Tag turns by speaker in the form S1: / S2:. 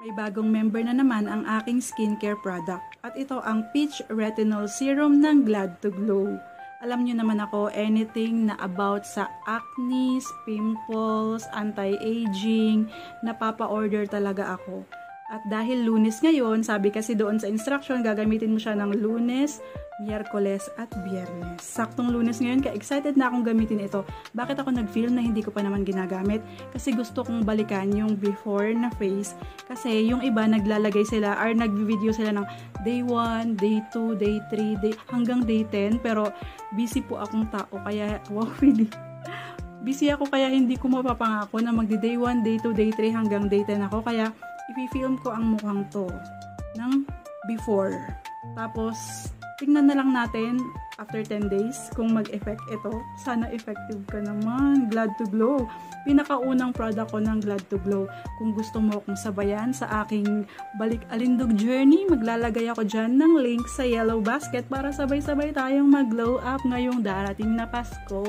S1: May bagong member na naman ang aking skincare product at ito ang Peach Retinol Serum ng Glad to Glow. Alam nyo naman ako, anything na about sa acne, pimples, anti-aging, napapa-order talaga ako. At dahil Lunes ngayon, sabi kasi doon sa instruction, gagamitin mo siya ng Lunes, Miyerkules at Biyernes. Saktong Lunes ngayon, kaya excited na akong gamitin ito. Bakit ako nag-feel na hindi ko pa naman ginagamit? Kasi gusto kong balikan yung before na face. Kasi yung iba naglalagay sila or nag-video sila ng day 1, day 2, day 3, hanggang day 10. Pero busy po akong tao, kaya wow, really. Busy ako kaya hindi ko mapapangako na magdi-day 1, day 2, day 3 hanggang day 10 ako. Kaya i-film ko ang mukhang to ng before. Tapos, tingnan na lang natin after 10 days kung mag-effect ito. Sana effective ka naman. Glad to Glow. Pinakaunang product ko ng Glad to Glow. Kung gusto mo akong sabayan sa aking balik alindog journey, maglalagay ako dyan ng link sa yellow basket para sabay-sabay tayong mag-glow up ngayong darating na Pasko.